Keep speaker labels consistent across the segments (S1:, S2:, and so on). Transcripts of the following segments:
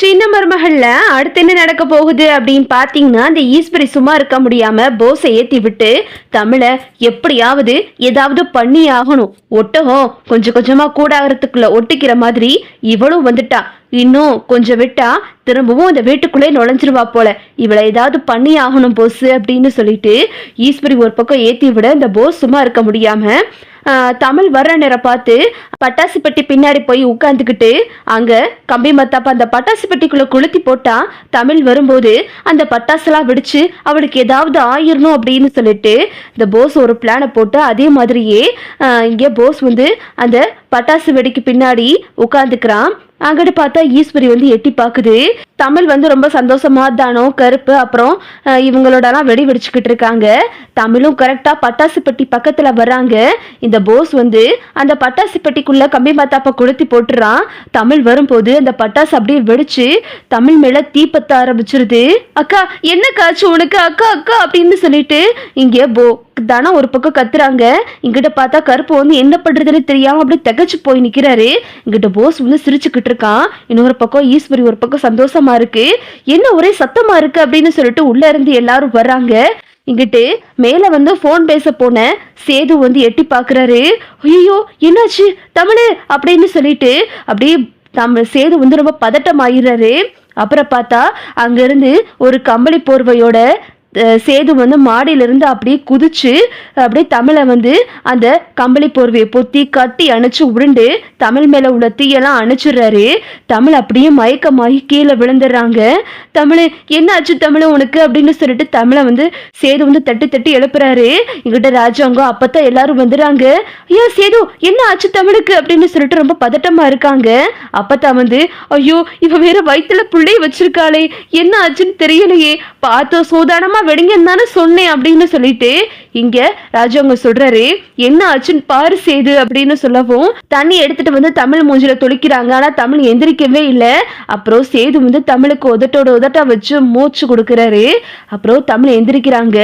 S1: சின்ன மருமகள்ல அடுத்து என்ன நடக்க போகுது அப்படின்னு பாத்தீங்கன்னா, அந்த ஈஸ்வரி சும்மா இருக்க முடியாம போஸை ஏத்தி விட்டு தமிழை எப்படியாவது ஏதாவது பண்ணி ஆகணும். ஒட்டகம் கொஞ்சம் கொஞ்சமா கூடாரத்துக்குள்ள ஒட்டிக்கிற மாதிரி இவளும் வந்துட்டா. இன்னும் கொஞ்சம் விட்டா திரும்பவும் அந்த வீட்டுக்குள்ளே நுழைஞ்சிருவா போல. இவளை ஏதாவது பண்ணி ஆகணும் போஸ் அப்படின்னு சொல்லிட்டு ஈஸ்வரி ஒரு பக்கம் ஏத்தி விட இந்த போஸ் சும்மா இருக்க முடியாம தமிழ் வர்ற நேரம் பார்த்து பட்டாசு பெட்டி பின்னாடி போய் உட்காந்துக்கிட்டு அங்க கம்பி மத்தாப்ப அந்த பட்டாசு பெட்டிக்குள்ள கொளுத்தி போட்டா தமிழ் வரும்போது அந்த பட்டாசுலாம் வெடிச்சு அவளுக்கு ஏதாவது ஆயிரணும் அப்படின்னு சொல்லிட்டு இந்த போஸ் ஒரு பிளானை போட்டு அதே மாதிரியே இங்கே போஸ் வந்து அந்த பட்டாசு வெடிக்கு பின்னாடி உட்காந்துக்கிறான். அங்கிட்டு பார்த்தா ஈஸ்வரி வந்து எட்டி பாக்குது. தமிழ் வந்து ரொம்ப சந்தோஷமா தானோ கருப்பு அப்புறம் இவங்களோடலாம் வெடி வெடிச்சுக்கிட்டு இருக்காங்க. தமிழும் கரெக்டா பட்டாசு பெட்டி பக்கத்துல வர்றாங்க. இந்த போஸ் வந்து அந்த பட்டாசு பெட்டிக்குள்ள கம்பி மத்தாப்ப கொளுத்தி போட்டுறான். தமிழ் வரும்போது அந்த பட்டாசு அப்படியே வெடிச்சு தமிழ் மேல தீப்பத்த ஆரம்பிச்சிருது. அக்கா என்ன காச்சு உனக்கு அக்கா அக்கா அப்படின்னு சொல்லிட்டு இங்கே தானே ஒரு பக்கம் கத்துறாங்க. இங்கிட்ட பார்த்தா கருப்பு வந்து என்ன பண்றதுன்னு தெரியாம அப்படி திகச்சு போய் நிக்கிறாரு. இங்கிட்ட போஸ் வந்து சிரிச்சுக்கிட்டு இருக்கான். இன்னொரு பக்கம் ஈஸ்வரி ஒரு பக்கம் சந்தோஷமா இருக்கு. என்ன ஒரே சத்தமா இருக்கு அப்படின்னு சொல்லிட்டு உள்ள இருந்து எல்லாரும் வர்றாங்க. இங்கிட்டு மேல வந்து போன் பேச போன சேது வந்து எட்டி பாக்குறாரு. ஐயோ என்னாச்சு தமிழ் அப்படின்னு சொல்லிட்டு அப்படியே சேது வந்து ரொம்ப பதட்டம் ஆயிடுறாரு. அப்புறம் பார்த்தா அங்க இருந்து ஒரு கம்பளி போர்வையோட சேது வந்து மாடியிலிருந்து அப்படியே குதிச்சு அப்படியே தமிழை வந்து அந்த கம்பளி போர்வையை பொத்தி கட்டி அணைச்சு உருண்டு தமிழ் மேல உள்ள தீயெல்லாம் அணைச்சிடுறாரு. தமிழ் அப்படியே மயக்கமாகி கீழே விழுந்துடுறாங்க. தமிழ் என்ன ஆச்சு தமிழ் உனக்கு அப்படின்னு சொல்லிட்டு தமிழை வந்து சேது வந்து தட்டி தட்டி எழுப்புறாரு. எங்கிட்ட ராஜாங்கம் அப்பத்தான் எல்லாரும் வந்துடுறாங்க. ஐயோ சேது என்ன ஆச்சு தமிழுக்கு அப்படின்னு சொல்லிட்டு ரொம்ப பதட்டமா இருக்காங்க. அப்பத்தான் வந்து ஐயோ இவ வேற வயிற்றுல புள்ளைய வச்சிருக்காளே என்ன ஆச்சுன்னு தெரியலையே பார்த்தோம் சூதானமா வெடிங்கன்னு தானே சொன்னேன் அப்படின்னு சொல்லிட்டு இங்க ராஜாங்க சொல்றாரு. என்ன ஆச்சுன்னு பாரு சேது அப்படின்னு சொல்லவும் தண்ணி எடுத்துட்டு வந்து தமிழ் மூஞ்சில தொளிக்கிறாங்க. ஆனா தமிழ் எந்திரிக்கவே இல்லை. அப்புறம் சேது வந்து தமிழுக்கு உதட்டோட உதட்டா வச்சு மூச்சு கொடுக்கறாரு. அப்புறம் தமிழ் எந்திரிக்கிறாங்க.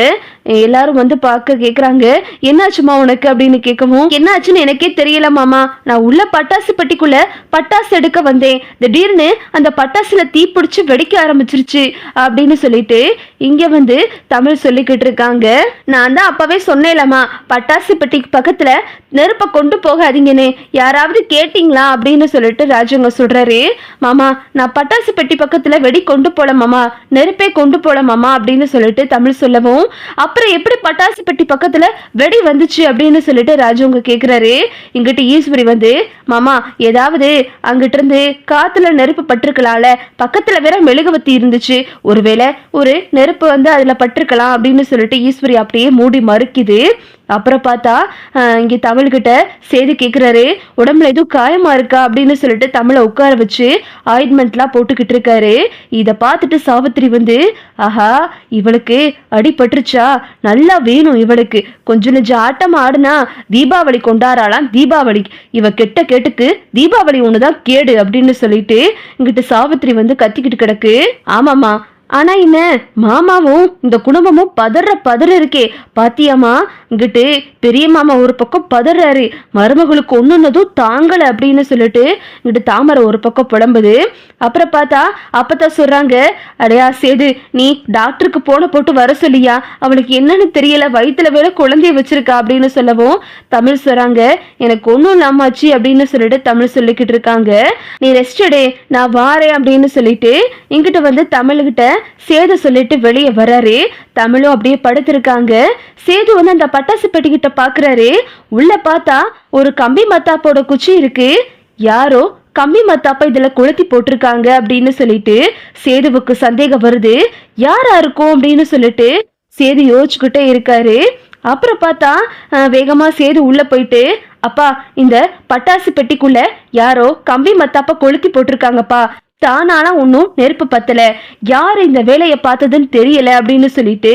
S1: எல்லாரும் வந்து பார்க்க கேக்குறாங்க என்னாச்சுமா உனக்கு அப்படின்னு கேட்கவும் என்ன ஆச்சுன்னு எனக்கே தெரியல மாமா. நான் உள்ள பட்டாசு பெட்டிக்குள்ள பட்டாசு எடுக்க வந்தேன். திடீர்னு அந்த பட்டாசுல தீ பிடிச்சு வெடிக்க ஆரம்பிச்சிருச்சு அப்படின்னு சொல்லிட்டு இங்க வந்து தமிழ் சொல்லிக்கிட்டு இருக்காங்க. நான் தான் அப்பவே சொன்னேன்லம்மா பட்டாசு பெட்டிக்கு பக்கத்துல நெருப்பை கொண்டு போகாதீங்கன்னு யாராவது கேட்டீங்களா அப்படின்னு சொல்லிட்டு ராஜாங்க சொல்றாரு. மாமா நான் பட்டாசு பெட்டி பக்கத்துல வெடி கொண்டு போல மாமா நெருப்பே கொண்டு போல மாமா அப்படின்னு சொல்லிட்டு தமிழ் சொல்லவும் அப்புறம் எப்படி பட்டாசு பெட்டி பக்கத்துல வெடி வந்துச்சு அப்படின்னு சொல்லிட்டு ராஜாங்க கேக்குறாரு. இங்கிட்டு ஈஸ்வரி வந்து மாமா ஏதாவது அங்கிட்டு இருந்து காத்துல நெருப்பு பட்டிருக்கலாம்ல பக்கத்துல வேற மெழுகுவத்தி இருந்துச்சு ஒருவேளை ஒரு நெருப்பு வந்து அதுல பட்டிருக்கலாம் அப்படின்னு சொல்லிட்டு ஈஸ்வரி அப்படியே மூடி மறுக்குது. அப்புறம் பார்த்தா இங்க தமிழ்கிட்ட சேது கேட்குறாரு உடம்புல எதுவும் காயமா இருக்கா அப்படின்னு சொல்லிட்டு தமிழை உட்கார வச்சு ஆயின்மெண்ட்லாம் போட்டுக்கிட்டு இருக்காரு. இதை பார்த்துட்டு சாவித்திரி வந்து ஆஹா இவளுக்கு அடிபட்டுருச்சா நல்லா வேணும் இவளுக்கு கொஞ்சம் நெஞ்சம் ஆட்டம் ஆடுனா தீபாவளி கொண்டாடலாம் தீபாவளி இவ கெட்ட கேட்டுக்கு தீபாவளி ஒண்ணுதான் கேடு அப்படின்னு சொல்லிட்டு இங்கிட்ட சாவித்திரி வந்து கத்திக்கிட்டு கிடக்கு. ஆமாமா ஆனா என்ன மாமாவும் இந்த குடும்பமும் பதற இருக்கே பாத்தியாமா. இங்கிட்டு பெரிய மாமா ஒரு பக்கம் பதறாரு மருமகளுக்கு ஒண்ணுன்னதும் தாங்கல அப்படின்னு சொல்லிட்டு இங்கிட்டு தாமரை ஒரு பக்கம் புலம்புது. அப்புறம் பார்த்தா அப்பதான் சொல்றாங்க அடையா சேது நீ டாக்டருக்கு போட்டு வர சொல்லியா அவளுக்கு என்னன்னு தெரியல வயிற்றுல வேற குழந்தைய வச்சிருக்கா அப்படின்னு சொல்லவும் தமிழ் சொல்றாங்க எனக்கு ஒன்றும் இல்லாமாச்சு அப்படின்னு சொல்லிட்டு தமிழ் சொல்லிக்கிட்டு இருக்காங்க. நீ ரெஸ்ட் எடு நான் வாரேன் அப்படின்னு சொல்லிட்டு இங்கிட்ட வந்து தமிழ்கிட்ட சேது சொல்லிட்டு வெளியே வர்றாரு. தமிழும் அப்படியே படுத்திருக்காங்க. சேது வந்து அந்த பட்டாசு பெட்டிக்கிட்ட பாக்குறாரு. உள்ள பார்த்தா ஒரு கம்பி மத்தாப்போட குச்சி இருக்கு. யாரோ கம்பி மத்தாப்ப இதுல கொளுத்தி போட்டிருக்காங்க அப்படின்னு சொல்லிட்டு சேதுவுக்கு சந்தேகம் வருது. யாரா இருக்கும் அப்படின்னு சொல்லிட்டு சேது யோசிச்சுக்கிட்டே இருக்காரு. அப்புறம் பார்த்தா வேகமா சேது உள்ள போயிட்டு அப்பா இந்த பட்டாசு பெட்டிக்குள்ள யாரோ கம்பி மத்தாப்ப கொளுத்தி போட்டிருக்காங்கப்பா தானாலாம் ஒன்றும் நெருப்பு பத்தல யார் இந்த வேலையை பார்த்ததுன்னு தெரியல அப்படின்னு சொல்லிட்டு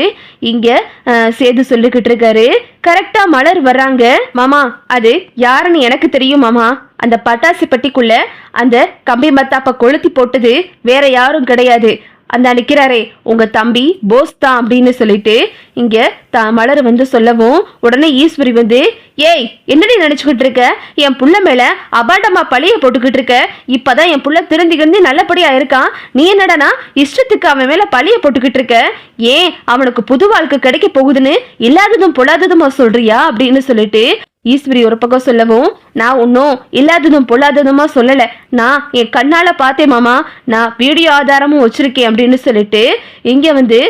S1: இங்க சேது சொல்லிக்கிட்டு இருக்காரு. கரெக்டா மலர் வர்றாங்க. மாமா அது யாருன்னு எனக்கு தெரியும் மாமா அந்த பட்டாசு பெட்டிக்குள்ள அந்த கம்பி மத்தாப்ப கொளுத்தி போட்டது வேற யாரும் கிடையாது அந்த நிக்கிறாரே உங்க தம்பி போஸ் தான் அப்படின்னு சொல்லிட்டு இங்க மலர் வந்து சொல்லவும் உடனே ஈஸ்வரி வந்து ஏய் என்னடி நினைச்சுக்கிட்டு இருக்க என் புள்ள மேல அபாண்டமா பழிய போட்டுக்கிட்டு இருக்க இப்பதான் என் புள்ள திருந்திக்கிருந்து நல்லபடியா இருக்கான் நீ என்னடனா இஷ்டத்துக்கு அவன் மேல பழிய போட்டுக்கிட்டு இருக்க ஏன் அவனுக்கு புது வாழ்க்கை கிடைக்க போகுதுன்னு இல்லாததும் பொல்லாததுமா சொல்றியா அப்படின்னு சொல்லிட்டு ஈஸ்வரி ஒரு பக்கம் சொல்லவும் நான் ஒன்னும் இல்லாததும் பொல்லாததுமா சொல்லல நான் என் கண்ணால பார்த்தேன் மாமா நான் வீடியோ ஆதாரமும் வச்சிருக்கேன் அப்படின்னு சொல்லிட்டு இங்க வந்து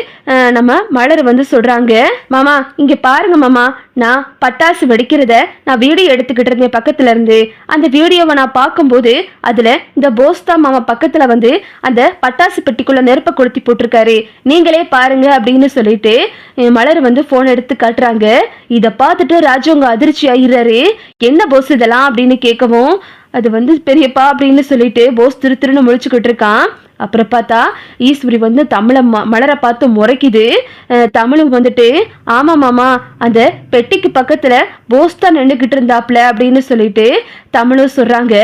S1: நம்ம மலர் வந்து சொல்றாங்க மாமா இங்க பாருங்க மாமா நான் பட்டாசு வெடிக்கிறத நான் வீடியோ எடுத்துக்கிட்டு இருந்தேன் பக்கத்துல இருந்து அந்த வீடியோவை நான் பார்க்கும்போது அதுல இந்த போஸ்தா மாமா பக்கத்துல வந்து அந்த பட்டாசு பெட்டிக்குள்ள நெருப்ப கொளுத்தி போட்டிருக்காரு நீங்களே பாருங்க அப்படின்னு சொல்லிட்டு மலர் வந்து போன் எடுத்து காட்டுறாங்க இத பார்த்துட்டு ராஜவங்க அதிர்ச்சி ஆயிடுறாரு என்ன போஸ் இதெல்லாம் அப்படின்னு கேட்கவும் அது வந்து பெரியப்பா அப்படின்னு சொல்லிட்டு போஸ் திருன்னு முழிச்சுக்கிட்டு இருக்கான் அப்புறம் பார்த்தா ஈஸ்வரி வந்து மலரை பார்த்து முறைக்குது தமிழும் வந்துட்டு ஆமா மாமா அந்த பெட்டிக்கு பக்கத்துல போஸ் தான் நின்றுகிட்டு இருந்தாப்ல அப்படின்னு சொல்லிட்டு தமிழும் சொல்றாங்க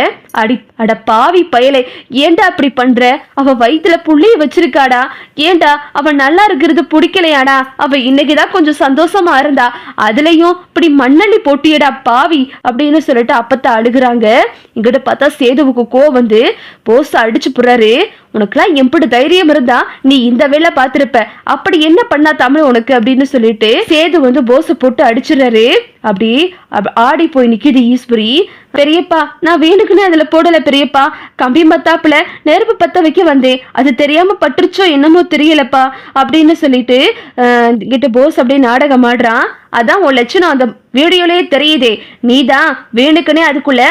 S1: அட பாவி பயலை ஏண்டா அப்படி பண்ற அவ வயிற்றுல புள்ளைய வச்சிருக்காடா ஏண்டா அவன் நல்லா இருக்கிறது பிடிக்கலையாடா அவ இன்னைக்குதான் கொஞ்சம் சந்தோஷமா இருந்தா அதுலயும் இப்படி மண்ணள்ளி போட்டியடா பாவி அப்படின்னு சொல்லிட்டு அப்பத்தான் அழுகுறாங்க இங்கிட்ட பார்த்தா சேதுவுக்கு கோவம் வந்து போஸ் அடிச்சு புறாரு உனக்குலாம் எப்படி தைரியம் இருந்தா நீ இந்த வேலை பார்த்திருப்ப அப்படி என்ன பண்ணா தமிழ் உனக்கு அப்படின்னு சொல்லிட்டு சேது வந்து போஸ போட்டு அடிச்சிடறாரு அப்படி ஆடி போய் நிக்குது ஈஸ்வரி பெரியப்பா நான் வேணுக்குன்னு அதுல போடல பெரியப்பா கம்பி மத்தாப்புல நெருப்பு பத்த வைக்க வந்தேன் அது தெரியாம பட்டுருச்சோ என்னமோ தெரியலப்பா அப்படின்னு சொல்லிட்டு கிட்ட போஸ் அப்படியே நாடகம் ஆடுறான் அதான் உன் லட்சணம் அந்த வீடியோலயே தெரியுதே நீதான் வேணுக்குன்னே அதுக்குள்ள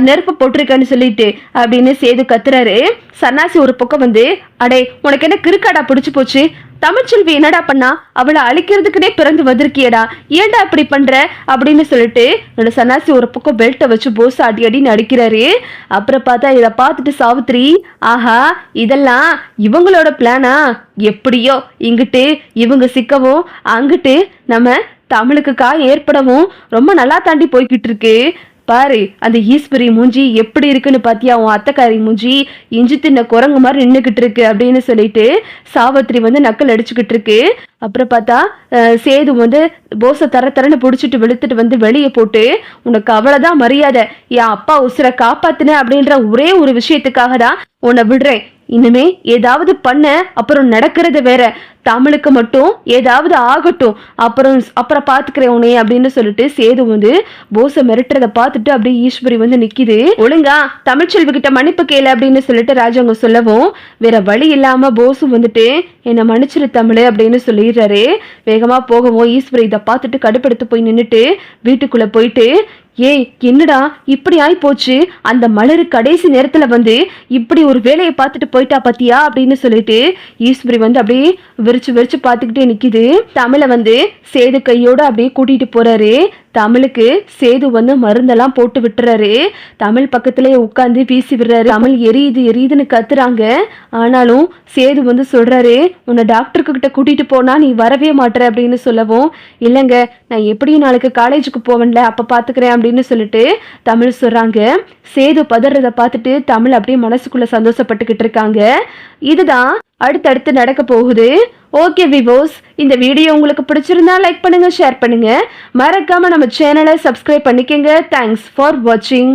S1: நெருப்பு போட்டிருக்கன்னு சொல்லிட்டு அப்படின்னு சேது கத்துறாரு சன்னாசி ஒரு பக்கம் வந்து அடே உனக்கு என்ன கிறுக்காடா பிடிச்சு போச்சு தமிழ்ச்செல்வி என்னடா பண்ணா அவளை அழிக்கிறதுக்குனே பிறந்து வந்திருக்கியடா ஏன்டா அப்படி பண்ற அப்படின்னு சொல்லிட்டு என்னோட சன்னாசி ஒரு பக்கம் பெல்ட்டை வச்சு போஸ் அடி அடின்னு அடிக்கிறாரு அப்புறம் பார்த்தா இதை பார்த்துட்டு சாவித்திரி ஆஹா இதெல்லாம் இவங்களோட பிளானா எப்படியோ இங்கிட்டு இவங்க சிக்கவும் அங்கிட்டு நம்ம தமிழுக்கு காயம் ஏற்படவும் ரொம்ப நல்லா தாண்டி போய்கிட்டு இருக்கு பாரு அந்த ஈஸ்வரி மூஞ்சி எப்படி இருக்குன்னு பாத்தியா உன் அத்தைக்காரி மூஞ்சி இஞ்சி தின்ன குரங்கு மாதிரி நின்றுகிட்டு இருக்கு அப்படின்னு சொல்லிட்டு சாவித்திரி வந்து நக்கல் அடிச்சுக்கிட்டு இருக்கு அப்புறம் பார்த்தா சேது வந்து போஸை தரன்னு பிடிச்சிட்டு வெளுத்துட்டு வந்து வெளியே போட்டு உனக்கு அவ்வளவுதான் மரியாதை என் அப்பா உசுரை காப்பாத்தின அப்படின்ற ஒரே ஒரு விஷயத்துக்காக தான் உன்னை விடுறேன் இனிமே ஏதாவது பண்ண அப்புறம் நடக்கிறது வேற தமிழுக்கு மட்டும் ஏதாவது ஆகட்டும் அப்புறம் பாத்துக்கிறேன் உனே அப்படின்னு சொல்லிட்டு சேது வந்து போஸை மிரட்டுறத பார்த்துட்டு அப்படியே ஈஸ்வரி வந்து நிக்குது ஒழுங்கா தமிழ்ச்செல்வி கிட்ட மன்னிப்பு கேளு அப்படின்னு சொல்லிட்டு ராஜாங்க சொல்லவும் வேற வழி இல்லாம போஸும் வந்துட்டு என்னை மன்னிச்சிரு தமிழ் அப்படின்னு சொல்லிடுறாரு வேகமா போகவும் ஈஸ்வரி இதை பார்த்துட்டு கடுப்பெடுத்து போய் நின்றுட்டு வீட்டுக்குள்ள போயிட்டு ஏய் என்னடா இப்படி ஆயி போச்சு அந்த மலரு கடைசி நேரத்துல வந்து இப்படி ஒரு வேலையை பார்த்துட்டு போயிட்டா பத்தியா அப்படின்னு சொல்லிட்டு ஈஸ்வரி வந்து அப்படியே விரிச்சு பார்த்துக்கிட்டே நிக்குது தமிழை வந்து சேது கையோட அப்படியே கூட்டிட்டு போறாரு தமிழுக்கு சேது வந்து மருந்தெல்லாம் போட்டு விட்டுறாரு தமிழ் பக்கத்திலே உட்காந்து வீசி விடுறாரு தமிழ் எரியுதுன்னு கத்துறாங்க ஆனாலும் சேது வந்து சொல்றாரு உன்னை டாக்டருக்கு கிட்ட கூட்டிட்டு போனா நீ வரவே மாட்டற அப்படின்னு சொல்லவும் இல்லைங்க நான் எப்படியும் நாளைக்கு காலேஜுக்கு போவேன்ல அப்ப பாத்துக்கிறேன் அப்படின்னு சொல்லிட்டு தமிழ் சொல்றாங்க சேது பதறத பார்த்துட்டு தமிழ் அப்படியே மனசுக்குள்ள சந்தோஷப்பட்டுக்கிட்டு இருக்காங்க இதுதான் அடுத்தடுத்து நடக்க போகுது ஓகே விவோஸ் இந்த வீடியோ உங்களுக்கு பிடிச்சிருந்தா லைக் பண்ணுங்க ஷேர் பண்ணுங்க மறக்காம நம்ம சேனலை சப்ஸ்கிரைப் பண்ணிக்கங்க தேங்க்ஸ் ஃபார் வாட்சிங்